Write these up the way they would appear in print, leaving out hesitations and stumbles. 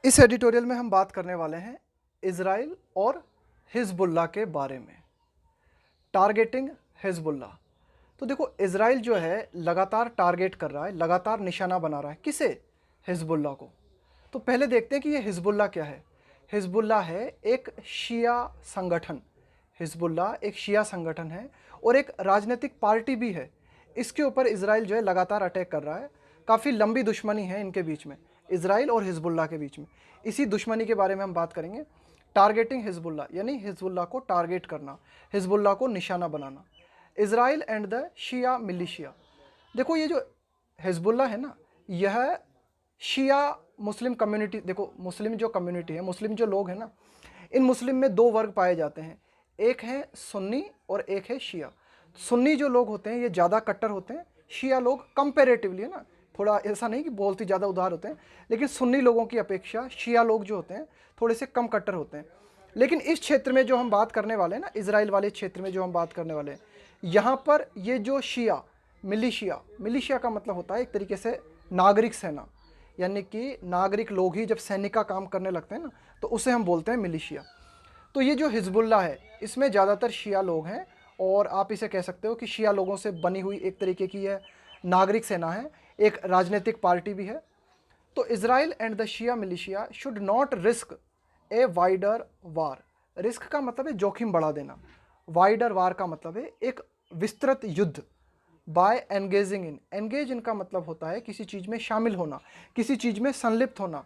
इस एडिटोरियल में हम बात करने वाले हैं इज़राइल और हिज़बुल्लाह के बारे में। Targeting Hezbollah. तो देखो, इज़राइल जो है लगातार टारगेट कर रहा है, लगातार निशाना बना रहा है। किसे? हिज़बुल्लाह को। तो पहले देखते हैं कि ये हिज़बुल्लाह क्या है। हिज़बुल्लाह है एक शिया संगठन। हिज़बुल्लाह एक शिया संगठन है और एक राजनीतिक पार्टी भी है। इसके ऊपर इज़राइल जो है लगातार अटैक कर रहा है। काफ़ी लंबी दुश्मनी है इनके बीच में, इज़राइल और हिज़बुल्लाह के बीच में। इसी दुश्मनी के बारे में हम बात करेंगे। टारगेटिंग हिज़बुल्लाह यानी हिज़बुल्लाह को टारगेट करना, हिज़बुल्लाह को निशाना बनाना। Israel and the Shia militia. देखो, ये जो हिज़बुल्लाह है ना, यह शिया मुस्लिम कम्युनिटी, देखो मुस्लिम जो कम्युनिटी है, मुस्लिम जो लोग हैं ना, इन मुस्लिम में दो वर्ग पाए जाते हैं। एक है सुन्नी और एक है शिया। सुन्नी जो लोग होते हैं ये ज़्यादा कट्टर होते हैं। शिया लोग कंपेरेटिवली, है ना, थोड़ा ऐसा नहीं कि बहुत ही ज़्यादा उदार होते हैं, लेकिन सुन्नी लोगों की अपेक्षा शिया लोग जो होते हैं थोड़े से कम कट्टर होते हैं। लेकिन इस क्षेत्र में जो हम बात करने वाले हैं ना, इजराइल वाले क्षेत्र में जो हम बात करने वाले हैं, यहाँ पर ये जो शिया मिलिशिया, मिलिशिया का मतलब होता है एक तरीके से नागरिक सेना, यानी कि नागरिक लोग ही जब सैनिक का काम करने लगते हैं ना, तो उसे हम बोलते हैं मिलिशिया। तो ये जो हिज़बुल्लाह है इसमें ज़्यादातर शिया लोग हैं और आप इसे कह सकते हो कि शिया लोगों से बनी हुई एक तरीके की यह नागरिक सेना है, एक राजनीतिक पार्टी भी है। तो Israel and the Shia militia should not risk a wider war. Risk का मतलब है जोखिम बढ़ा देना, वाइडर वार का मतलब है एक विस्तृत युद्ध। By engaging in, engage in का मतलब होता है किसी चीज़ में शामिल होना, किसी चीज़ में संलिप्त होना।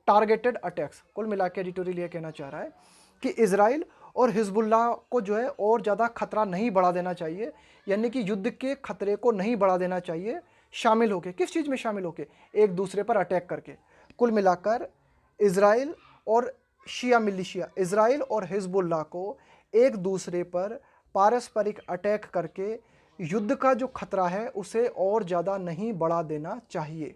टारगेटेड अटैक्स, कुल मिला के एडिटोरियल ये कहना चाह रहा है कि इज़राइल और हिज़बुल्लाह को जो है और ज़्यादा खतरा नहीं बढ़ा देना चाहिए, यानी कि युद्ध के खतरे को नहीं बढ़ा देना चाहिए। शामिल होके, किस चीज़ में शामिल होके? एक दूसरे पर अटैक करके। कुल मिलाकर इज़राइल और शिया मिलिशिया, इज़राइल और हिज़बुल्लाह को एक दूसरे पर पारस्परिक अटैक करके युद्ध का जो खतरा है उसे और ज़्यादा नहीं बढ़ा देना चाहिए।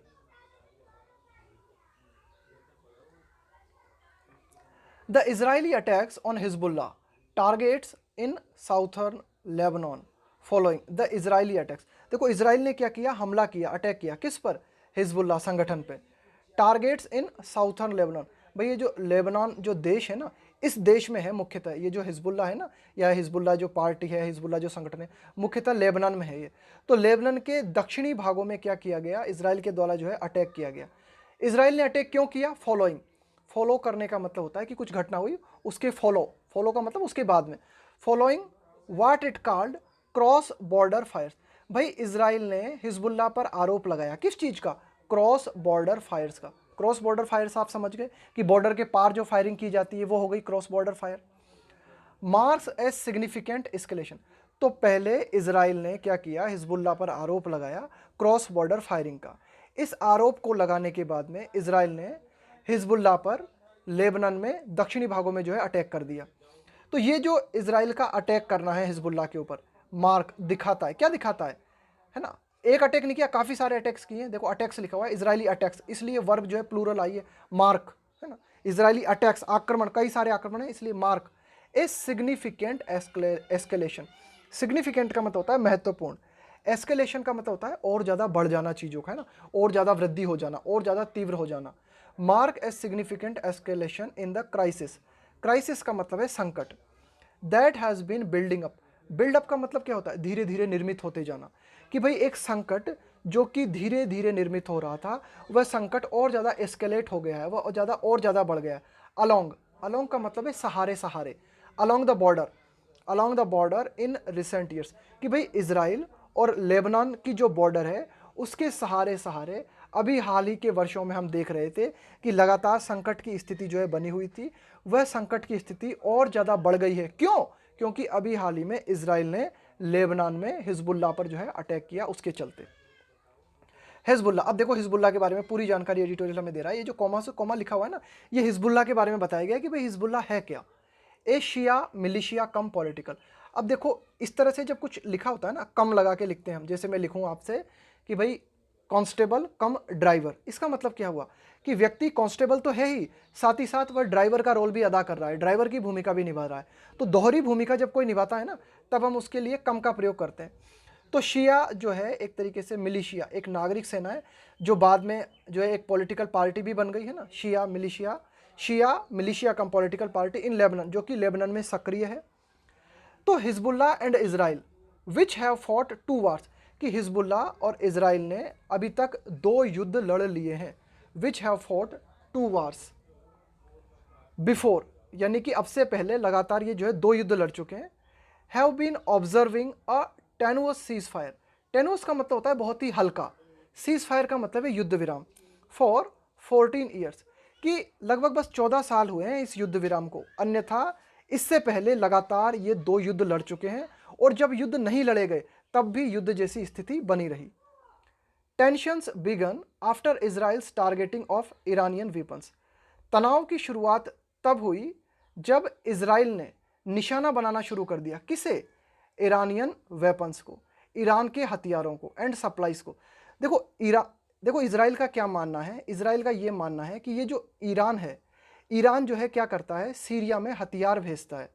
The Israeli attacks on Hezbollah targets in southern Lebanon following the Israeli attacks। देखो, इजराइल ने क्या किया? हमला किया, अटैक किया। किस पर? हिजबुल्लाह संगठन पे। टारगेट्स इन साउथर्न लेबनान। भाई ये जो लेबनान जो देश है ना, इस देश में है मुख्यतः ये जो हिजबुल्लाह है ना, या हिजबुल्लाह जो पार्टी है, हिजबुल्लाह जो संगठन है, मुख्यतः लेबनान में है ये। तो लेबनान के दक्षिणी भागों में क्या किया गया? इजराइल के द्वारा जो है अटैक किया गया। इजराइल ने अटैक क्यों किया? फॉलोइंग। फॉलो करने का मतलब होता है कि कुछ घटना हुई उसके फॉलो, फॉलो का मतलब उसके बाद में। Following what it called cross border fires. भाई इजराइल ने हिजबुल्लाह पर आरोप लगाया, किस चीज़ का? क्रॉस बॉर्डर फायर्स का। क्रॉस बॉर्डर फायर्स आप समझ गए कि बॉर्डर के पार जो फायरिंग की जाती है वो हो गई क्रॉस बॉर्डर फायर। मार्क्स ए सिग्निफिकेंट एस्केलेशन। तो पहले इजराइल ने क्या किया? हिजबुल्लाह पर आरोप लगाया क्रॉस बॉर्डर फायरिंग का। इस आरोप को लगाने के बाद में इजराइल ने हिजबुल्लाह पर लेबनान में दक्षिणी भागों में जो है अटैक कर दिया। तो ये जो इजराइल का अटैक करना है हिजबुल्लाह के ऊपर, मार्क दिखाता है, क्या दिखाता है ना? एक अटैक नहीं किया, काफ़ी सारे अटैक्स किए हैं। देखो अटैक्स लिखा हुआ है, इजरायली अटैक्स, इसलिए वर्ब जो है प्लूरल आई है, मार्क, है ना। इजरायली अटैक्स, आक्रमण, कई सारे आक्रमण है, इसलिए mark a significant escalation. Significant का मतलब होता है महत्वपूर्ण, एस्केलेशन का मतलब होता है और ज़्यादा बढ़ जाना चीज़ों का, है ना, और ज़्यादा वृद्धि हो जाना, और ज़्यादा तीव्र हो जाना। Mark a significant escalation in the crisis. Crisis का मतलब है संकट। That has been building up. Buildup का मतलब क्या होता है? धीरे धीरे निर्मित होते जाना। कि भाई एक संकट जो कि धीरे धीरे निर्मित हो रहा था, वह संकट और ज़्यादा एस्केलेट हो गया है, वह ज़्यादा और ज़्यादा बढ़ गया है। अलोंग, अलोंग का मतलब है सहारे सहारे, along the border, along the border in recent years. कि भाई इजराइल और लेबनान की जो बॉर्डर है उसके सहारे सहारे अभी हाल ही के वर्षों में हम देख रहे थे कि लगातार संकट की स्थिति जो है बनी हुई थी, वह संकट की स्थिति और ज़्यादा बढ़ गई है। क्यों? क्योंकि अभी हाल ही में इजराइल ने लेबनान में हिजबुल्लाह पर जो है अटैक किया, उसके चलते। हिजबुल्लाह, अब देखो हिजबुल्लाह के बारे में पूरी जानकारी एडिटोरियल हमें दे रहा है। ये जो कॉमा से कॉमा लिखा हुआ है ना, ये हिजबुल्लाह के बारे में बताया गया कि भाई हिजबुल्लाह है क्या? ए शिया मिलिशिया कम पॉलिटिकल। अब देखो इस तरह से जब कुछ लिखा होता है ना, कम लगा के लिखते हैं हम, जैसे मैं लिखूं आपसे कि भाई कांस्टेबल कम ड्राइवर, इसका मतलब क्या हुआ कि व्यक्ति कांस्टेबल तो है ही, साथ ही साथ वह ड्राइवर का रोल भी अदा कर रहा है, ड्राइवर की भूमिका भी निभा रहा है। तो दोहरी भूमिका जब कोई निभाता है ना, तब हम उसके लिए कम का प्रयोग करते हैं। तो शिया जो है एक तरीके से मिलिशिया, एक नागरिक सेना है जो बाद में जो है एक पॉलिटिकल पार्टी भी बन गई है ना, Shia militia Shia militia cum political party in Lebanon, जो कि लेबनान में सक्रिय है। तो Hezbollah and Israel which have fought 2 wars, कि हिजबुल्ला और इजराइल ने अभी तक 2 युद्ध लड़ लिए हैं। Which have fought 2 wars before, यानी कि अब से पहले लगातार ये जो है 2 युद्ध लड़ चुके हैं। Have been observing a tenuous cease fire, tenuous का मतलब होता है बहुत ही हल्का, सीज फायर का मतलब है युद्ध विराम, फॉर 14 ईयर्स, कि लगभग बस 14 साल हुए हैं इस युद्ध विराम को, अन्यथा इससे पहले लगातार ये 2 युद्ध लड़ चुके हैं, और जब युद्ध नहीं लड़े गए तब भी युद्ध जैसी स्थिति बनी रही। Tensions began after Israel's targeting of Iranian weapons, तनाव की शुरुआत तब हुई जब इजराइल ने निशाना बनाना शुरू कर दिया, किसे? ईरानियन वेपन्स को, ईरान के हथियारों को एंड सप्लाईज को। देखो इजराइल का क्या मानना है, इजराइल का ये मानना है कि ये जो ईरान है, ईरान जो है क्या करता है, सीरिया में हथियार भेजता है,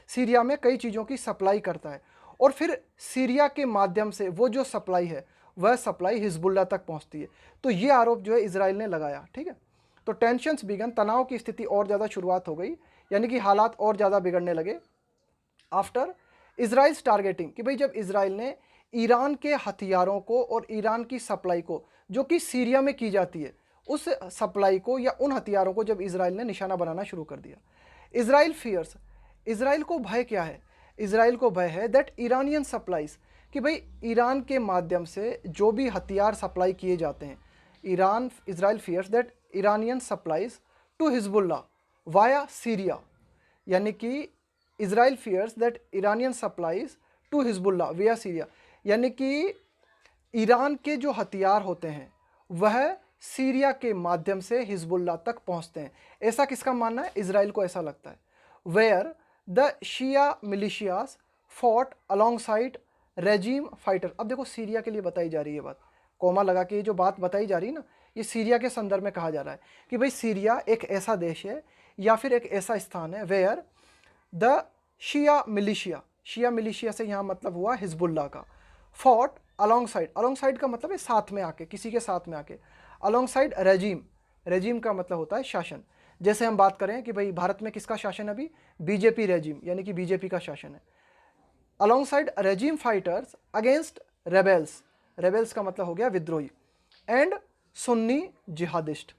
सीरिया में कई चीज़ों की सप्लाई करता है, और फिर सीरिया के माध्यम से वो जो सप्लाई है वह सप्लाई हिजबुल्ला तक पहुंचती है। तो ये आरोप जो है इजराइल ने लगाया, ठीक है। तो टेंशंस बिगन, तनाव की स्थिति और ज़्यादा शुरुआत हो गई, यानी कि हालात और ज़्यादा बिगड़ने लगे। आफ्टर इजराइल्स टारगेटिंग, कि भाई जब इजराइल ने ईरान के हथियारों को और ईरान की सप्लाई को जो कि सीरिया में की जाती है, उस सप्लाई को या उन हथियारों को जब इजराइल ने निशाना बनाना शुरू कर दिया। इजराइल फियर्स, इजराइल को भय क्या है? इजराइल को भय है दैट ईरानियन सप्लाईज, कि भाई ईरान के माध्यम से जो भी हथियार सप्लाई किए जाते हैं, Israel fears that Iranian supplies to Hezbollah via Syria, यानी कि Israel fears that Iranian supplies to Hezbollah via Syria, यानी कि ईरान के जो हथियार होते हैं वह सीरिया के माध्यम से हिजबुल्ला तक पहुंचते हैं। ऐसा किसका मानना है? इजराइल को ऐसा लगता है। Where the Shia militias fought alongside regime fighter, अब देखो सीरिया के लिए बताई जा रही है बात, कोमा लगा के ये जो बात बताई जा रही है ना, ये सीरिया के संदर्भ में कहा जा रहा है कि भाई सीरिया एक ऐसा देश है या फिर एक ऐसा स्थान है वेयर द शिया मिलिशिया से यहाँ मतलब हुआ हिजबुल्ला का, फॉट अलोंगसाइड का मतलब है साथ में आके, किसी के साथ में आके, अलोंगसाइड रेजिम का मतलब होता है शासन। जैसे हम बात करें कि भाई भारत में किसका शासन अभी? बीजेपी रेजिम, यानी कि बीजेपी का शासन है। अलोंगसाइड रेजिम फाइटर्स अगेंस्ट रेबेल्स का मतलब हो गया विद्रोही, एंड सुन्नी जिहादिस्ट।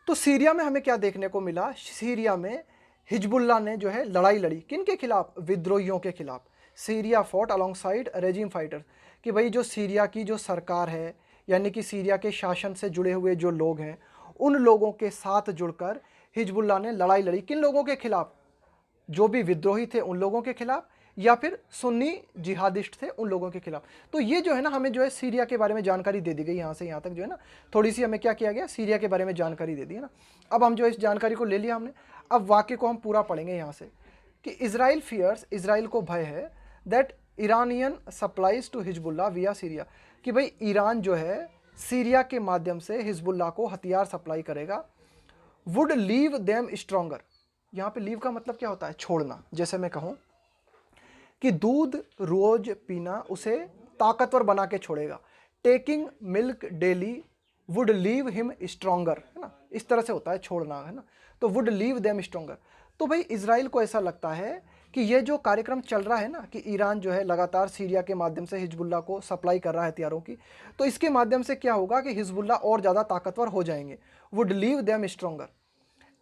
तो सीरिया में हमें क्या देखने को मिला? सीरिया में हिजबुल्ला ने जो है लड़ाई लड़ी, किन के खिलाफ? विद्रोहियों के खिलाफ। Syria fought alongside regime fighters, कि भाई जो सीरिया की जो सरकार है, यानी कि सीरिया के शासन से जुड़े हुए जो लोग हैं, उन लोगों के साथ जुड़कर हिजबुल्ला ने लड़ाई लड़ी, किन लोगों के खिलाफ? जो भी विद्रोही थे उन लोगों के खिलाफ, या फिर सुन्नी जिहादिस्ट थे उन लोगों के खिलाफ। तो ये जो है ना, हमें जो है सीरिया के बारे में जानकारी दे दी गई, यहाँ से यहाँ तक जो है ना थोड़ी सी हमें क्या किया गया, सीरिया के बारे में जानकारी दे दी है ना। अब हम जो इस जानकारी को ले लिया हमने, अब वाक्य को हम पूरा पढ़ेंगे यहाँ से कि इजराइल फियर्स, इजराइल को भय है that Iranian supplies to Hezbollah via Syria, कि भाई ईरान जो है सीरिया के माध्यम से हिजबुल्ला को हथियार सप्लाई करेगा। वुड लीव देम स्ट्रॉन्गर, यहाँ पे लीव का मतलब क्या होता है? छोड़ना। जैसे मैं कहूँ कि दूध रोज पीना उसे ताकतवर बना के छोड़ेगा। Taking milk daily would leave him stronger, है ना, इस तरह से होता है छोड़ना, है ना। तो वुड लीव देम स्ट्रॉन्गर, तो भाई इजराइल को ऐसा लगता है कि ये जो कार्यक्रम चल रहा है ना, कि ईरान जो है लगातार सीरिया के माध्यम से हिजबुल्ला को सप्लाई कर रहा है हथियारों की, तो इसके माध्यम से क्या होगा कि हिजबुल्ला और ज़्यादा ताकतवर हो जाएंगे। Would leave them stronger.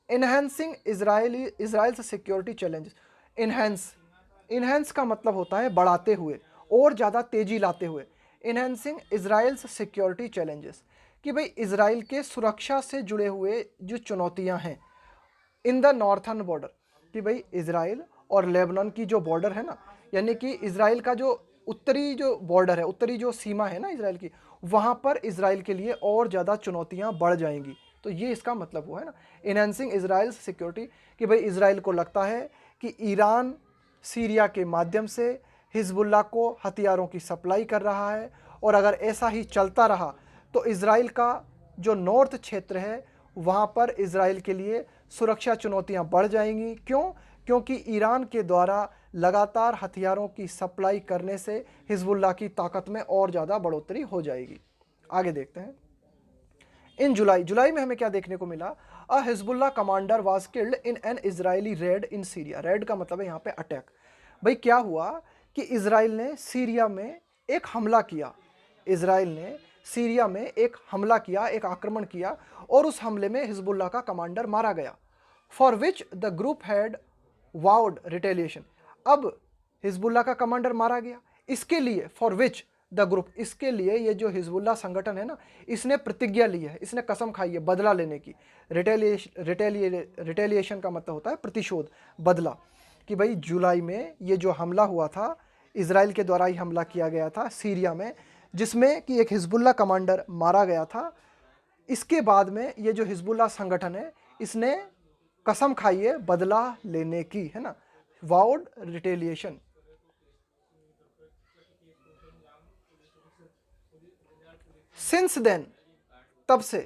Enhancing Israel's security challenges, enhance का मतलब होता है बढ़ाते हुए और ज़्यादा तेजी लाते हुए। इन्हेंसिंग इजराइल्स सिक्योरिटी चैलेंजेस, कि भाई इजराइल के सुरक्षा से जुड़े हुए जो चुनौतियां हैं इन द नॉर्थर्न बॉर्डर, कि भाई इजराइल और लेबनान की जो बॉर्डर है ना, यानी कि इजराइल का जो उत्तरी जो बॉर्डर है, उत्तरी जो सीमा है ना इजराइल की, वहाँ पर इजराइल के लिए और ज़्यादा चुनौतियाँ बढ़ जाएंगी। तो ये इसका मतलब हुआ है ना, इन्हेंसिंग इजराइल सिक्योरिटी, कि भाई इजराइल को लगता है कि ईरान सीरिया के माध्यम से हिजबुल्ला को हथियारों की सप्लाई कर रहा है, और अगर ऐसा ही चलता रहा तो इजराइल का जो नॉर्थ क्षेत्र है वहाँ पर इजराइल के लिए सुरक्षा चुनौतियाँ बढ़ जाएंगी। क्यों? क्योंकि ईरान के द्वारा लगातार हथियारों की सप्लाई करने से हिजबुल्ला की ताकत में और ज़्यादा बढ़ोतरी हो जाएगी। आगे देखते हैं। इन जुलाई, जुलाई में हमें क्या देखने को मिला, a Hezbollah commander was killed in an Israeli raid in Syria. Raid का मतलब है यहाँ पे अटैक। भाई क्या हुआ कि इजराइल ने सीरिया में एक हमला किया, इजराइल ने सीरिया में एक हमला किया, एक आक्रमण किया, और उस हमले में हिजबुल्ला का कमांडर मारा गया, for which the group had vowed retaliation. अब हिजबुल्ला का कमांडर मारा गया, इसके लिए फॉर विच द ग्रुप, इसके लिए ये जो हिजबुल्ला संगठन है ना, इसने प्रतिज्ञा ली है, इसने कसम खाई है बदला लेने की। रिटेलिएशन का मतलब होता है प्रतिशोध, बदला। कि भाई जुलाई में ये जो हमला हुआ था, इजराइल के द्वारा ही हमला किया गया था सीरिया में, जिसमें कि एक हिजबुल्ला कमांडर मारा गया था। इसके बाद में ये जो हिजबुल्ला संगठन है, इसने कसम खाई है बदला लेने की, है ना, वाउड रिटेलिएशन। सिंस देन, तब से,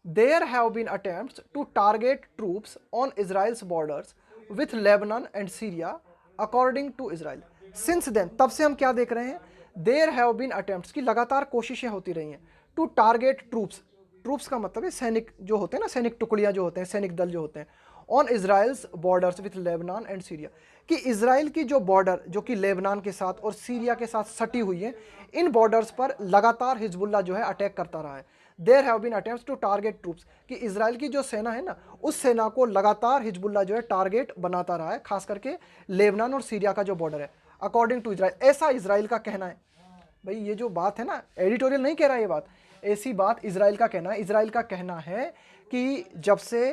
there have been attempts to target troops on Israel's borders with Lebanon and Syria according to Israel. Since then, तब से हम क्या देख रहे हैं, देयर हैव बीन अटेम्प्ट्स की लगातार कोशिशें होती रही हैं, टू टारगेट ट्रूप्स, ट्रूप्स का मतलब है सैनिक जो होते हैं ना, सैनिक टुकड़ियां जो होते हैं, सैनिक दल जो होते हैं, on Israel's borders with Lebanon and Syria, कि इजराइल की जो बॉर्डर जो कि लेबनान के साथ और सीरिया के साथ सटी हुई है, इन बॉर्डर्स पर लगातार हिजबुल्ला जो है अटैक करता रहा है। There have been attempts to target troops, कि इजराइल की जो सेना है ना, उस सेना को लगातार हिजबुल्ला जो है टारगेट बनाता रहा है, खास करके लेबनान और सीरिया का जो बॉर्डर है, अकॉर्डिंग टू इजराइल, ऐसा इजराइल का कहना है। भाई ये जो बात है ना, एडिटोरियल नहीं कह रहा ये बात, ऐसी बात इजराइल का कहना है। इजराइल का कहना है कि जब से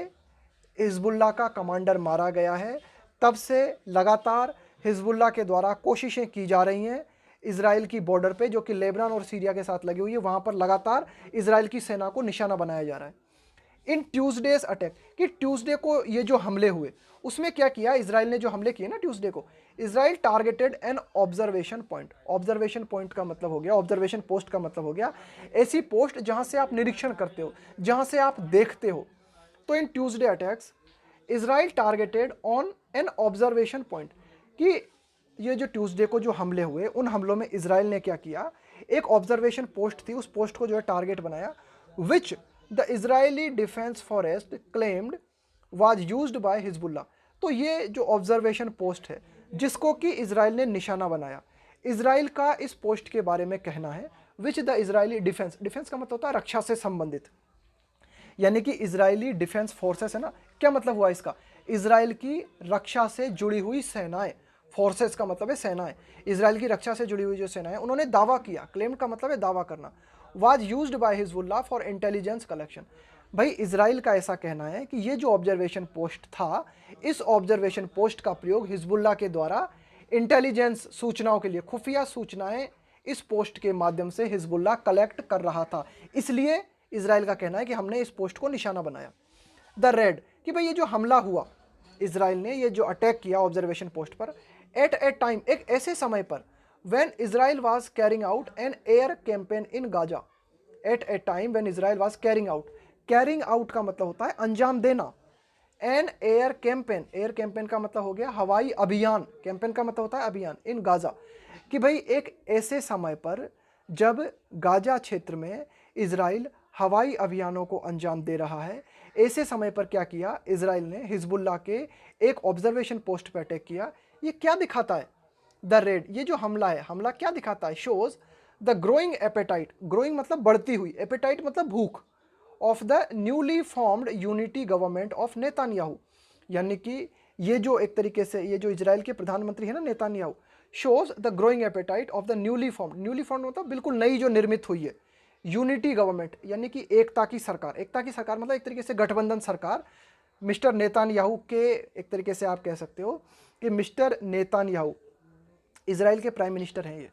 हिजबुल्ला का कमांडर मारा गया है, तब से लगातार हिजबुल्ला के द्वारा कोशिशें की जा रही हैं इजराइल की बॉर्डर पे, जो कि लेबनान और सीरिया के साथ लगी हुई है, वहाँ पर लगातार इजराइल की सेना को निशाना बनाया जा रहा है। इन ट्यूसडेज अटैक, कि ट्यूसडे को ये जो हमले हुए, उसमें क्या किया इजराइल ने, जो हमले किए ना ट्यूसडे को, Israel targeted an observation point. Observation point का मतलब हो गया, ऑब्जर्वेशन पोस्ट का मतलब हो गया ऐसी पोस्ट जहाँ से आप निरीक्षण करते हो, जहाँ से आप देखते हो। तो in Tuesday attacks Israel targeted on an observation point, कि ये जो ट्यूसडे को जो हमले हुए, उन हमलों में इजराइल ने क्या किया, एक ऑब्जर्वेशन पोस्ट थी, उस पोस्ट को जो है टारगेट बनाया, which the Israeli defence forest claimed was used by Hezbollah. तो ये जो ऑब्जर्वेशन पोस्ट है, जिसको कि इजराइल ने निशाना बनाया, इजराइल का इस पोस्ट के बारे में कहना है, which the Israeli defence, defence का मतलब होता है रक्षा से संबंधित, यानी कि इजरायली डिफेंस फोर्सेस है ना, क्या मतलब हुआ इसका, इजराइल की रक्षा से जुड़ी हुई सेनाएं, फोर्सेस का मतलब है सेनाएं, इजराइल की रक्षा से जुड़ी हुई जो सेनाएं, उन्होंने दावा किया, क्लेम का मतलब है दावा करना, was used by Hezbollah for intelligence collection. भाई इजराइल का ऐसा कहना है कि ये जो ऑब्जर्वेशन पोस्ट था, इस ऑब्जर्वेशन पोस्ट का प्रयोग हिजबुल्ला के द्वारा इंटेलिजेंस सूचनाओं के लिए, खुफिया सूचनाएं इस पोस्ट के माध्यम से हिजबुल्ला कलेक्ट कर रहा था, इसलिए इजराइल का कहना है कि हमने इस पोस्ट को निशाना बनाया। द रेड, कि भाई ये जो हमला हुआ, इजराइल ने ये जो अटैक किया ऑब्जर्वेशन पोस्ट पर, एट ए टाइम, एक ऐसे समय पर, when Israel was carrying out an air campaign in Gaza. At a time when Israel was carrying out, carrying out का मतलब होता है अंजाम देना, an air campaign, air campaign का मतलब हो गया हवाई अभियान, कैंपेन का मतलब होता है अभियान, इन गाजा, कि भाई एक ऐसे समय पर जब गाजा क्षेत्र में इजराइल हवाई अभियानों को अंजाम दे रहा है, ऐसे समय पर क्या किया इजराइल ने, हिजबुल्ला के एक ऑब्जर्वेशन पोस्ट पर अटैक किया। ये क्या दिखाता है, द रेड, ये जो हमला है, हमला क्या दिखाता है, shows the growing appetite, growing मतलब बढ़ती हुई, एपेटाइट मतलब भूख, of the newly formed unity government of Netanyahu, यानी कि ये जो एक तरीके से ये जो इजराइल के प्रधानमंत्री है ना Netanyahu, shows the growing appetite of the newly formed, newly formed मतलब बिल्कुल नई जो निर्मित हुई है, यूनिटी गवर्नमेंट यानी कि एकता की सरकार, एकता की सरकार मतलब एक तरीके से गठबंधन सरकार, मिस्टर नेतान्याहू के, एक तरीके से आप कह सकते हो कि मिस्टर नेतान्याहू इजराइल के प्राइम मिनिस्टर हैं, ये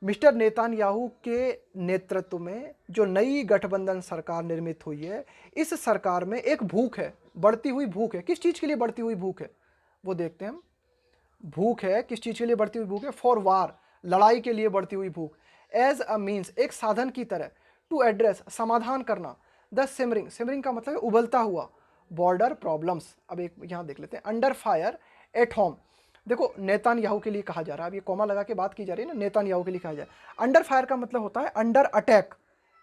मिस्टर नेतान्याहू के नेतृत्व में जो नई गठबंधन सरकार निर्मित हुई है, इस सरकार में एक भूख है, बढ़ती हुई भूख है। किस चीज़ के लिए बढ़ती हुई भूख है वो देखते हैं हम। भूख है किस चीज़ के लिए बढ़ती हुई भूख है, फॉर वार, लड़ाई के लिए बढ़ती हुई भूख, एज अ मीन्स, एक साधन की तरह, टू एड्रेस, समाधान करना, द सिमरिंग, सिमरिंग का मतलब है उबलता हुआ, बॉर्डर प्रॉब्लम्स। अब एक यहाँ देख लेते हैं, अंडर फायर एट होम, देखो नेतान्याहू के लिए कहा जा रहा है, अब ये कॉमा लगा के बात की जा रही है ना, नेतान्याहू के लिए कहा जा रहा है। अंडर फायर का मतलब होता है अंडर अटैक,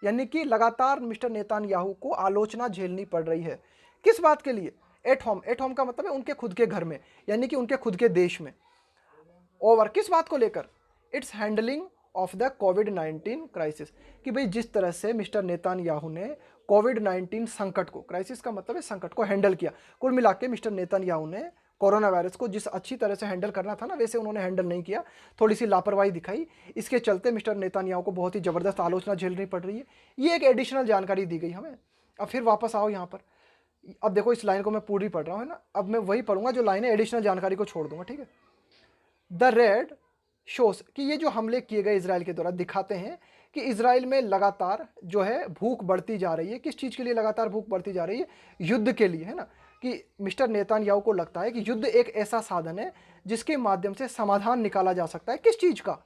यानी कि लगातार मिस्टर नेतान्याहू को आलोचना झेलनी पड़ रही है। किस बात के लिए? एट होम का मतलब है उनके खुद के घर में, यानी कि उनके खुद के देश में। ओवर किस बात को लेकर? It's handling of the covid crisis, कि भाई जिस तरह से मिस्टर नेतान्याहू ने कोविड-19 संकट को, क्राइसिस का मतलब है संकट को, हैंडल किया। कुल मिला के मिस्टर नेतान्याहू ने कोरोना वायरस को जिस अच्छी तरह से हैंडल करना था ना, वैसे उन्होंने हैंडल नहीं किया, थोड़ी सी लापरवाही दिखाई। इसके चलते मिस्टर नेतान्याहू को बहुत ही ज़बरदस्त आलोचना झेलनी पड़ रही है। ये एक एडिशनल जानकारी दी गई हमें। अब फिर वापस आओ यहाँ पर। अब देखो इस लाइन को मैं पूरी पढ़ रहा हूँ, है ना। अब मैं वही पढ़ूंगा जो लाइन है, एडिशनल जानकारी को छोड़ दूंगा, ठीक है। द रेड शोस, कि ये जो हमले किए गए इसराइल के द्वारा दिखाते हैं कि इसराइल में लगातार जो है भूख बढ़ती जा रही है। किस चीज़ के लिए लगातार भूख बढ़ती जा रही है? युद्ध के लिए, है ना। कि मिस्टर नेतान्याहू को लगता है कि युद्ध एक ऐसा साधन है जिसके माध्यम से समाधान निकाला जा सकता है। किस चीज़ का?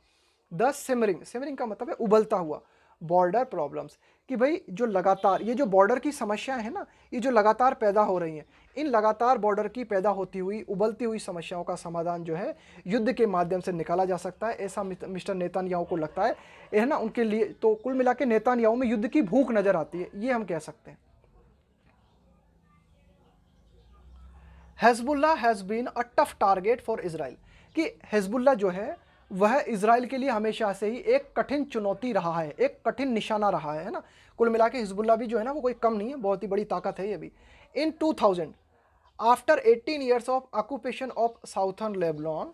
द सिमरिंग का मतलब है उबलता हुआ, बॉर्डर प्रॉब्लम्स, कि भाई जो लगातार ये जो बॉर्डर की समस्याएं हैं ना, ये जो लगातार पैदा हो रही हैं, इन लगातार बॉर्डर की पैदा होती हुई उबलती हुई समस्याओं का समाधान जो है युद्ध के माध्यम से निकाला जा सकता है, ऐसा मिस्टर नेतान्याहू को लगता है ना। उनके लिए तो कुल मिला के नेतान्याहू में युद्ध की भूख नजर आती है, ये हम कह सकते हैं। Hezbollah has been a tough target for Israel, कि हिजबुल्लाह जो है वह इजराइल के लिए हमेशा से ही एक कठिन चुनौती रहा है, एक कठिन निशाना रहा है ना। कुल मिला के हिजबुल्लाह भी जो है ना वो कोई कम नहीं है, बहुत ही बड़ी ताकत है ये भी। In 2000 after 18 years of occupation of southern Lebanon,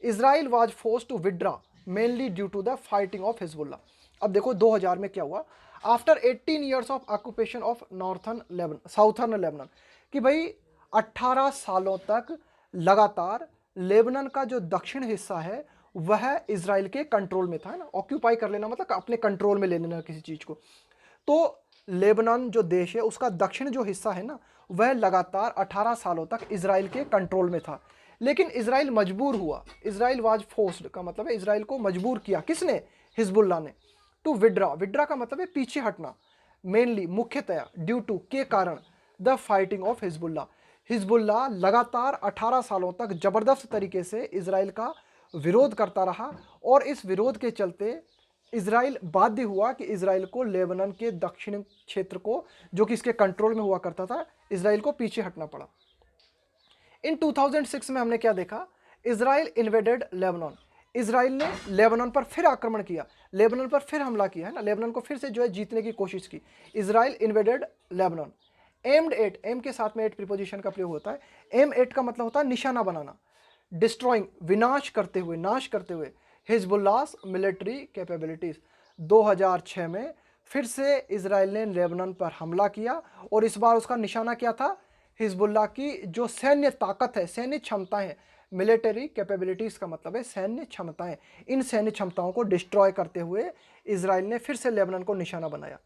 Israel was forced to withdraw mainly due to the fighting of Hezbollah. अब देखो 2000 में क्या हुआ? After 18 years of occupation of southern Lebanon, कि भाई 18 सालों तक लगातार लेबनान का जो दक्षिण हिस्सा है वह इसराइल के कंट्रोल में था, है ना। ऑक्यूपाई कर लेना मतलब अपने कंट्रोल में ले लेना किसी चीज़ को। तो लेबनान जो देश है उसका दक्षिण जो हिस्सा है ना, वह लगातार 18 सालों तक इसराइल के कंट्रोल में था। लेकिन इसराइल मजबूर हुआ, इसराइल वाज फोर्स्ड का मतलब है इसराइल को मजबूर किया, किसने? हिजबुल्लाह ने। टू विड्रा का मतलब है पीछे हटना, मेनली मुख्यतया ड्यू टू के कारण, the fighting of Hezbollah. Hezbollah लगातार 18 सालों तक ज़बरदस्त तरीके से इसराइल का विरोध करता रहा, और इस विरोध के चलते इसराइल बाध्य हुआ कि इसराइल को लेबनान के दक्षिण क्षेत्र को, जो कि इसके कंट्रोल में हुआ करता था, इसराइल को पीछे हटना पड़ा। इन 2006 में हमने क्या देखा? इसराइल इन्वेडेड लेबनान, इसराइल ने लेबनान पर फिर आक्रमण किया, लेबनान पर फिर हमला किया, है ना। लेबनान को फिर से जो है जीतने की कोशिश की। Israel invaded Lebanon. Aimed at, aim के साथ में एट प्रीपोजिशन का प्रयोग होता है। एम एट का मतलब होता है निशाना बनाना। डिस्ट्रॉइंग, विनाश करते हुए, नाश करते हुए, हिजबुल्लाह's मिलिट्री कैपेबिलिटीज। 2006 में फिर से इसराइल ने लेबनान पर हमला किया, और इस बार उसका निशाना क्या था? हिजबुल्लाह की जो सैन्य ताकत है, सैन्य क्षमताएं, मिलिट्री कैपेबिलिटीज का मतलब है सैन्य क्षमताएं। इन सैन्य क्षमताओं को डिस्ट्रॉय करते हुए इसराइल ने फिर से लेबनान को निशाना बनाया।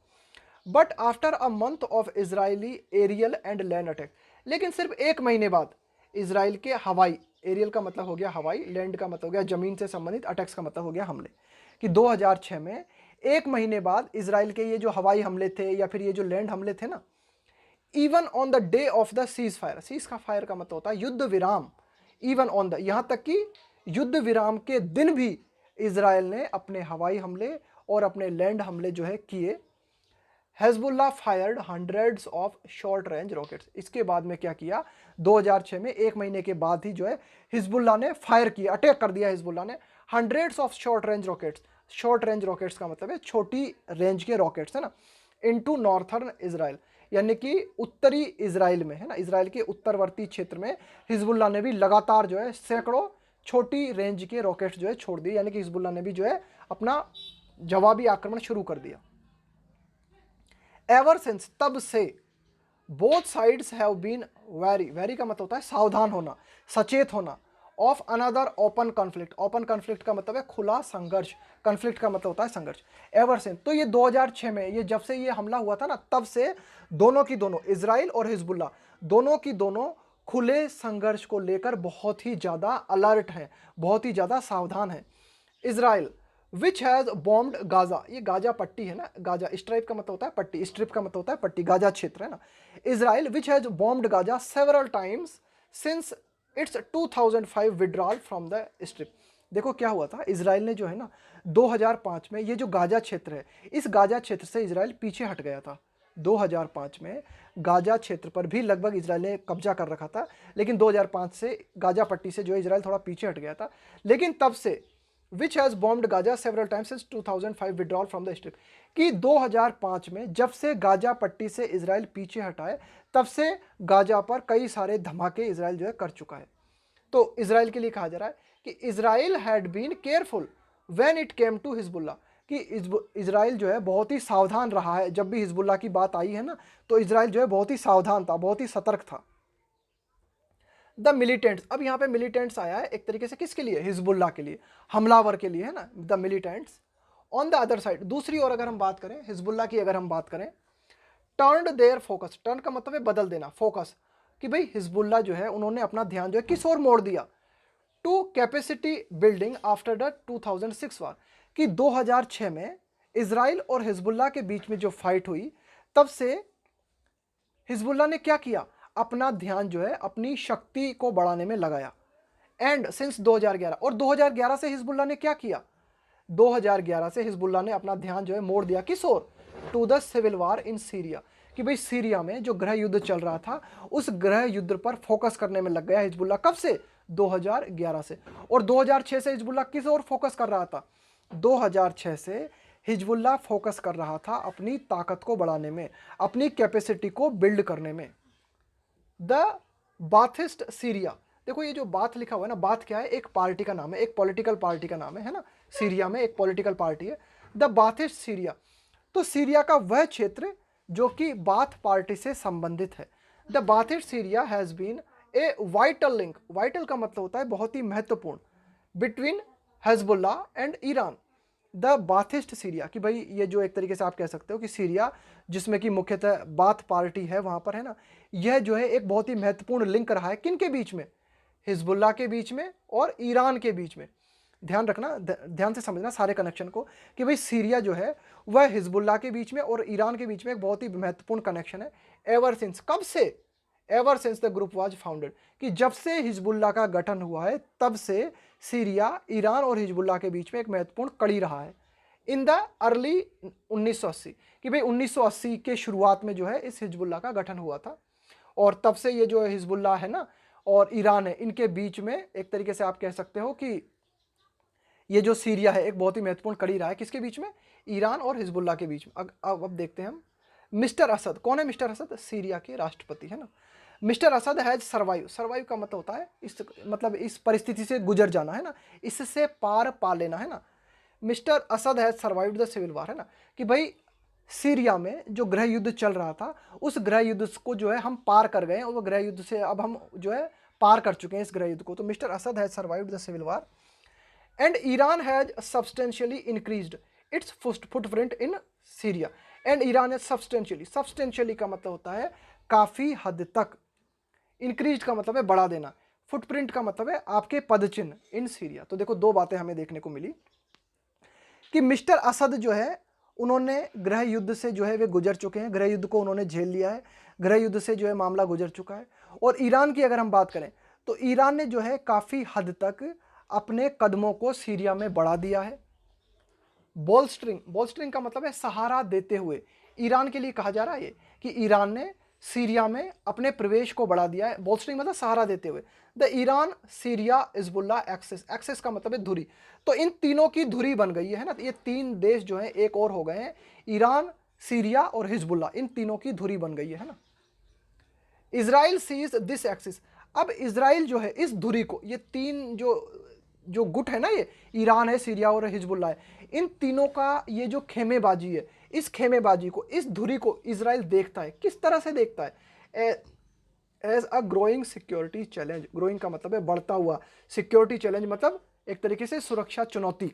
But after a month of Israeli aerial and land attack, लेकिन सिर्फ एक महीने बाद इसराइल के हवाई, एरियल का मतलब हो गया हवाई, लैंड का मतलब हो गया जमीन से संबंधित, अटैक्स का मतलब हो गया हमले, कि 2006 में एक महीने बाद इसराइल के ये जो हवाई हमले थे या फिर ये जो लैंड हमले थे ना, even on the day of the cease fire, cease का फायर का मतलब होता है युद्ध विराम, इवन ऑन द, यहाँ तक कि युद्ध विराम के दिन भी इसराइल ने अपने हवाई हमले और अपने लैंड हमले जो है किए। Hezbollah fired hundreds of short range rockets. इसके बाद में क्या किया? 2006 में एक महीने के बाद ही जो है हिजबुल्लाह ने फायर किया, अटैक कर दिया हिजबुल्लाह ने hundreds of short range rockets. Short range rockets का मतलब है छोटी रेंज के रॉकेट्स, है ना, इनटू नॉर्थर्न इजराइल, यानी कि उत्तरी इजराइल में, है ना, इजराइल के उत्तरवर्ती क्षेत्र में हिजबुल्लाह ने भी लगातार जो है सैकड़ों छोटी रेंज के रॉकेट्स जो है छोड़ दिए, यानी कि हिजबुल्लाह ने भी जो है अपना जवाबी आक्रमण शुरू कर दिया। एवर सिंस, तब से, both sides have been very का मतलब होता है सावधान होना, सचेत होना, of another open conflict. Open conflict का मतलब है खुला संघर्ष, कॉन्फ्लिक्ट का मतलब होता है संघर्ष। एवर सिंस, तो ये 2006 में, ये जब से ये हमला हुआ था ना, तब से दोनों की दोनों, इजराइल और हिजबुल्लाह, दोनों की दोनों खुले संघर्ष को लेकर बहुत ही ज़्यादा अलर्ट हैं, बहुत ही ज़्यादा सावधान हैं। Israel which has bombed Gaza, ये गाजा पट्टी है ना, गाजा स्ट्राइप का मतलब होता है पट्टी, स्ट्रिप का मतलब होता है पट्टी, गाजा क्षेत्र है ना। Israel which has bombed Gaza several times since it's 2005 withdrawal from the strip, देखो क्या हुआ था, इसराइल ने जो है ना 2005 में ये जो गाजा क्षेत्र है, इस गाजा क्षेत्र से इसराइल पीछे हट गया था। 2005 में गाजा क्षेत्र पर भी लगभग इसराइल ने कब्जा कर रखा था, लेकिन 2005 से गाजा पट्टी से जो है इसराइल थोड़ा पीछे हट गया था। लेकिन तब से which has bombed Gaza several times since 2005 withdrawal from the strip, कि 2005 में जब से गाजा पट्टी से इसराइल पीछे हटा है, तब से गाजा पर कई सारे धमाके इसराइल जो है कर चुका है। तो इसराइल के लिए कहा जा रहा है कि Israel had been careful when it came to Hezbollah, कि इसराइल जो है बहुत ही सावधान रहा है। जब भी हिजबुल्ला की बात आई है ना, तो इसराइल जो है बहुत ही सावधान था, बहुत ही सतर्क था। द मिलिटेंट्स, अब यहाँ पे मिलिटेंट्स आया है एक तरीके से किसके लिए, हिजबुल्ला के लिए, हमलावर के लिए है ना, the militants. On the other side, दूसरी ओर अगर हम बात करें हिजबुल्ला की, अगर हम बात करें, टर्न्ड देयर फोकस, टर्न का मतलब है बदल देना, फोकस, कि भाई हिजबुल्ला जो है उन्होंने अपना ध्यान जो है किस ओर मोड़ दिया, to capacity building after the 2006 war, कि 2006 में इसराइल और हिजबुल्ला के बीच में जो फाइट हुई, तब से हिजबुल्ला ने क्या किया, अपना ध्यान जो है अपनी शक्ति को बढ़ाने में लगाया। एंड सिंस 2011, और 2011 से हिजबुल्ला ने क्या किया, 2011 से हिजबुल्ला ने अपना ध्यान जो है मोड़ दिया किस ओर, to the civil war in Syria, कि भाई सीरिया में जो गृह युद्ध चल रहा था उस गृह युद्ध पर फोकस करने में लग गया हिजबुल्ला। कब से, 2011 से। और 2006 से हिजबुल्ला किस ओर फोकस कर रहा था, 2006 से हिजबुल्ला फोकस कर रहा था अपनी ताकत को बढ़ाने में, अपनी कैपेसिटी को बिल्ड करने में। द बाथिस्ट सीरिया, देखो ये जो बाथ लिखा हुआ है ना, बाथ क्या है, एक पार्टी का नाम है, एक पॉलिटिकल पार्टी का नाम है ना, सीरिया में एक पॉलिटिकल पार्टी है, द बाथिस्ट सीरिया। तो सीरिया का वह क्षेत्र जो कि बाथ पार्टी से संबंधित है। The Baathist Syria has been a vital link, vital का मतलब होता है बहुत ही महत्वपूर्ण, between Hezbollah and Iran. The Baathist Syria, कि भाई ये जो एक तरीके से आप कह सकते हो कि सीरिया जिसमें कि मुख्यतः बाथ पार्टी है वहां पर है ना, यह जो है एक बहुत ही महत्वपूर्ण लिंक रहा है किन के बीच में, हिजबुल्ला के बीच में और ईरान के बीच में। ध्यान रखना, ध्यान से समझना सारे कनेक्शन को, कि भाई सीरिया जो है वह हिजबुल्ला के बीच में और ईरान के बीच में एक बहुत ही महत्वपूर्ण कनेक्शन है। एवर सिंस, कब से, ever since the group was founded, कि जब से हिजबुल्ला का गठन हुआ है तब से सीरिया ईरान और हिजबुल्ला के बीच में एक महत्वपूर्ण कड़ी रहा है। इन द अर्ली 1980, कि भाई 1980 के शुरुआत में जो है इस हिजबुल्ला का गठन हुआ था, और तब से ये जो हिजबुल्ला है ना और ईरान है, इनके बीच में एक तरीके से आप कह सकते हो कि ये जो सीरिया है एक बहुत ही महत्वपूर्ण कड़ी रहा है किसके बीच में, ईरान और हिजबुल्ला के बीच में। अब देखते हैं हम मिस्टर असद, कौन है मिस्टर असद, सीरिया के राष्ट्रपति है ना। Mister Assad has survive, survive का मतलब होता है इस मतलब इस परिस्थिति से गुजर जाना है ना, इससे पार पा लेना है ना। Mister Assad has survived the civil war, है ना, कि भाई सीरिया में जो गृह युद्ध चल रहा था उस गृह युद्ध को जो है हम पार कर गए, और वो गृह युद्ध से अब हम जो है पार कर चुके हैं इस गृह युद्ध को। तो mister Assad has survived the civil war and Iran has substantially increased its footprint in Syria, and Iran has substantially, substantially का मतलब होता है काफी हद तक, इंक्रीज का मतलब है बढ़ा देना, फुटप्रिंट का मतलब है आपके पदचिन्ह इन सीरिया। तो देखो दो बातें हमें देखने को मिली कि मिस्टर असद जो है उन्होंने गृह युद्ध से जो है वे गुजर चुके हैं, गृह युद्ध को उन्होंने झेल लिया है, गृह युद्ध से जो है मामला गुजर चुका है। और ईरान की अगर हम बात करें तो ईरान ने जो है काफ़ी हद तक अपने कदमों को सीरिया में बढ़ा दिया है। बोल्स्टरिंग, बोल्स्टरिंग का मतलब है सहारा देते हुए, ईरान के लिए कहा जा रहा है ये कि ईरान ने सीरिया में अपने प्रवेश को बढ़ा दिया है। बोल्स्टरिंग मतलब सहारा देते हुए। The Iran Syria Hezbollah axis, axis का मतलब है धुरी, तो इन तीनों की धुरी बन गई है ना, तो ये तीन देश जो है एक और हो गए हैं, ईरान, सीरिया और हिजबुल्ला, इन तीनों की धुरी बन गई है ना। इजराइल सीज दिस एक्सिस, अब इजराइल जो है इस धुरी को, ये तीन जो गुट है ना, ये ईरान है, सीरिया और हिजबुल्ला है, इन तीनों का ये जो खेमेबाजी है, इस खेमेबाजी को, इस धुरी को इजराइल देखता है, किस तरह से देखता है, as a growing security challenge. Growing का मतलब है बढ़ता हुआ, सिक्योरिटी चैलेंज मतलब एक तरीके से सुरक्षा चुनौती।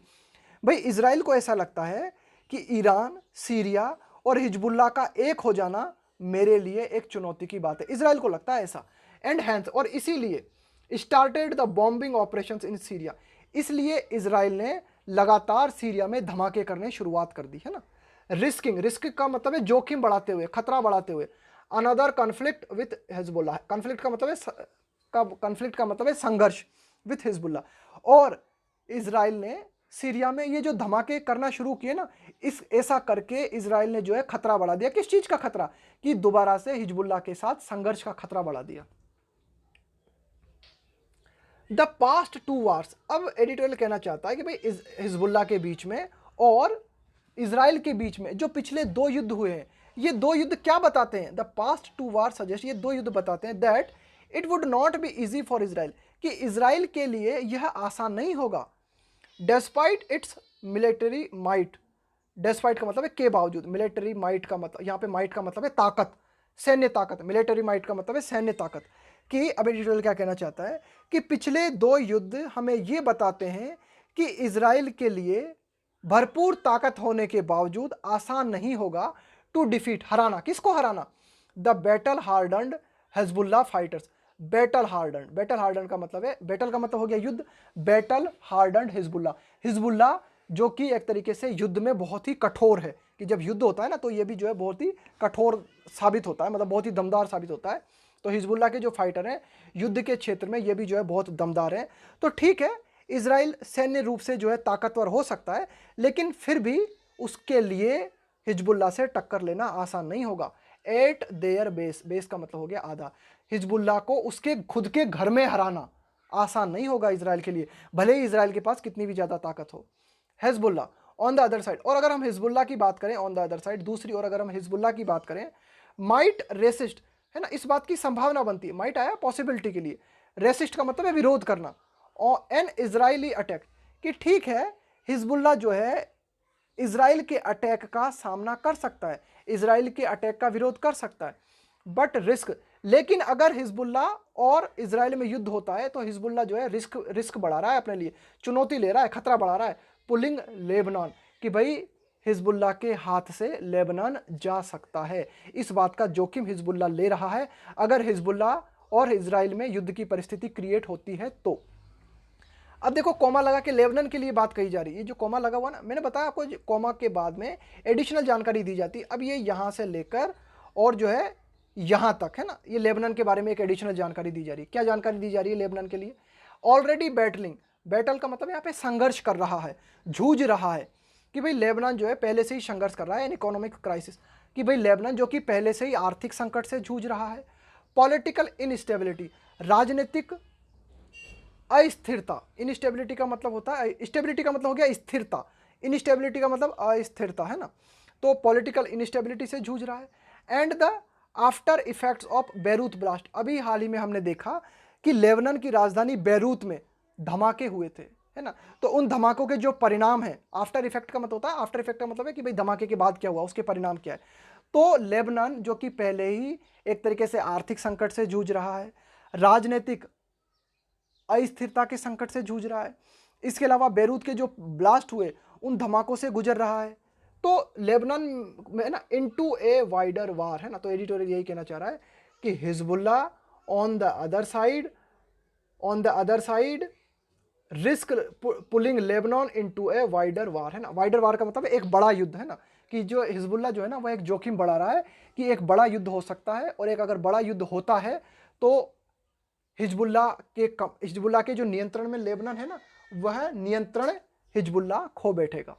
भाई इजराइल को ऐसा लगता है कि ईरान, सीरिया और हिजबुल्ला का एक हो जाना मेरे लिए एक चुनौती की बात है, इजराइल को लगता है ऐसा। एंड हैंस, और इसीलिए started the bombing operations in Syria, इसलिए इजराइल ने लगातार सीरिया में धमाके करने शुरुआत कर दी है ना। रिस्किंग, रिस्क का मतलब है जोखिम बढ़ाते हुए, खतरा बढ़ाते हुए। Another conflict with Hezbollah, conflict का मतलब है संघर्ष विथ हिजबुल्ला, और इजराइल ने सीरिया में ये जो धमाके करना शुरू किए ना, इस ऐसा करके इजराइल ने जो है खतरा बढ़ा दिया। किस चीज का खतरा? कि दोबारा से हिजबुल्लाह के साथ संघर्ष का खतरा बढ़ा दिया। द पास्ट 2 वार्स, अब एडिटोरियल कहना चाहता है कि भाई हिजबुल्लाह के बीच में और इजराइल के बीच में जो पिछले 2 युद्ध हुए हैं, ये 2 युद्ध क्या बताते हैं? द पास्ट 2 वार सजेस्ट, ये 2 युद्ध बताते हैं that it would not be easy for Israel, कि इजराइल के लिए यह आसान नहीं होगा। Despite it's military might, despite का मतलब है के बावजूद, मिलिट्री माइट का मतलब, यहाँ पे माइट का मतलब है ताकत, सैन्य ताकत, मिलिट्री माइट का मतलब है सैन्य ताकत। कि अब एडिटोरियल क्या कहना चाहता है कि पिछले 2 युद्ध हमें ये बताते हैं कि इजराइल के लिए भरपूर ताकत होने के बावजूद आसान नहीं होगा टू डिफीट, हराना। किसको हराना? The battle hardened Hezbollah fighters. Battle hardened, battle hardened का मतलब है, बैटल का मतलब हो गया युद्ध, बैटल हार्डन्ड हिजबुल्लाह, हिजबुल्लाह जो कि एक तरीके से युद्ध में बहुत ही कठोर है, कि जब युद्ध होता है ना तो ये भी जो है बहुत ही कठोर साबित होता है, मतलब बहुत ही दमदार साबित होता है। तो हिजबुल्लाह के जो फाइटर हैं युद्ध के क्षेत्र में ये भी जो है बहुत दमदार हैं। तो ठीक है, इजराइल सैन्य रूप से जो है ताकतवर हो सकता है, लेकिन फिर भी उसके लिए हिजबुल्लाह से टक्कर लेना आसान नहीं होगा। एट देयर बेस, बेस का मतलब हो गया आधा, हिजबुल्लाह को उसके खुद के घर में हराना आसान नहीं होगा इजराइल के लिए, भले ही इजराइल के पास कितनी भी ज़्यादा ताकत हो। Hezbollah on the other side, और अगर हम हिजबुल्लाह की बात करें ऑन द अदर साइड, दूसरी ओर अगर हम हिजबुल्लाह की बात करें, माइट रेसिस्ट, है ना, इस बात की संभावना बनती है, माइट आया पॉसिबिलिटी के लिए, रेसिस्ट का मतलब है विरोध करना, और एन इजरायली अटैक, कि ठीक है हिजबुल्लाह जो है इजराइल के अटैक का सामना कर सकता है, इजराइल के अटैक का विरोध कर सकता है, बट रिस्क, लेकिन अगर हिजबुल्लाह और इजराइल में युद्ध होता है तो हिजबुल्लाह जो है रिस्क बढ़ा रहा है, अपने लिए चुनौती ले रहा है, खतरा बढ़ा रहा है। पुलिंग लेबनान, कि भाई हिजबुल्लाह के हाथ से लेबनान जा सकता है, इस बात का जोखिम हिजबुल्लाह ले रहा है अगर हिजबुल्लाह और इजराइल में युद्ध की परिस्थिति क्रिएट होती है तो। अब देखो कॉमा लगा के लेबनान के लिए बात कही जा रही है, ये जो कॉमा लगा हुआ ना, मैंने बताया आपको कॉमा के बाद में एडिशनल जानकारी दी जाती है। अब ये यहाँ से लेकर और जो है यहाँ तक, है ना, ये लेबनान के बारे में एक एडिशनल जानकारी दी जा रही है। क्या जानकारी दी जा रही है लेबनान के लिए? ऑलरेडी बैटलिंग, बैटल का मतलब यहाँ पे संघर्ष कर रहा है, जूझ रहा है, कि भाई लेबनान जो है पहले से ही संघर्ष कर रहा है, इकोनॉमिक क्राइसिस, कि भाई लेबनान जो कि पहले से ही आर्थिक संकट से जूझ रहा है। पॉलिटिकल इनस्टेबिलिटी, राजनीतिक अस्थिरता, इनस्टेबिलिटी का मतलब होता है, स्टेबिलिटी का मतलब हो गया स्थिरता, इनस्टेबिलिटी का मतलब अस्थिरता, है ना, तो पॉलिटिकल इनस्टेबिलिटी से जूझ रहा है। And the after effects of Beirut blast, अभी हाल ही में हमने देखा कि लेबनान की राजधानी बेरूत में धमाके हुए थे, है ना, तो उन धमाकों के जो परिणाम है, आफ्टर इफेक्ट का मतलब होता है, आफ्टर इफेक्ट का मतलब है कि भाई धमाके के बाद क्या हुआ, उसके परिणाम क्या है। तो लेबनान जो कि पहले ही एक तरीके से आर्थिक संकट से जूझ रहा है, राजनीतिक अस्थिरता के संकट से जूझ रहा है, इसके अलावा बेरूत के जो ब्लास्ट हुए उन धमाकों से गुजर रहा है, तो लेबनान में ना इनटू ए वाइडर वार, है ना, तो एडिटोरियल यही कहना चाह रहा है कि Hezbollah on the other side risk pulling Lebanon into a wider war, है ना, वाइडर वार का मतलब एक बड़ा युद्ध, है ना, कि जो हिजबुल्लाह जो है ना वह एक जोखिम बढ़ा रहा है कि एक बड़ा युद्ध हो सकता है, और एक अगर बड़ा युद्ध होता है तो हिजबुल्लाह के जो नियंत्रण में लेबनान है ना, वह नियंत्रण हिजबुल्लाह खो बैठेगा।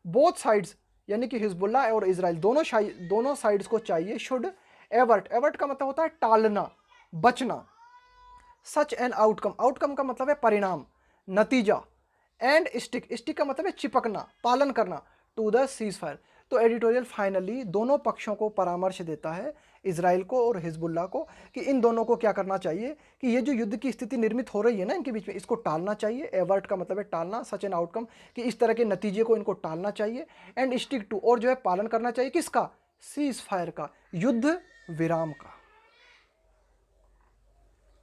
बोथ साइड्स, यानी कि हिजबुल्लाह और इजराइल दोनों साइड्स को चाहिए शुड एवर्ट का मतलब होता है टालना, बचना, सच एन आउटकम का मतलब है परिणाम, नतीजा, एंड स्टिक का मतलब है चिपकना, पालन करना, टू द सीज फायर। तो एडिटोरियल फाइनली दोनों पक्षों को परामर्श देता है, इजराइल को और हिजबुल्लाह को, कि इन दोनों को क्या करना चाहिए कि ये जो युद्ध की स्थिति निर्मित हो रही है ना इनके बीच में, इसको टालना चाहिए। एवर्ट का मतलब है टालना, सच एन आउटकम, कि इस तरह के नतीजे को इनको टालना चाहिए, एंड स्टिक टू, और जो है पालन करना चाहिए किसका? सीज फायर का, युद्ध विराम का।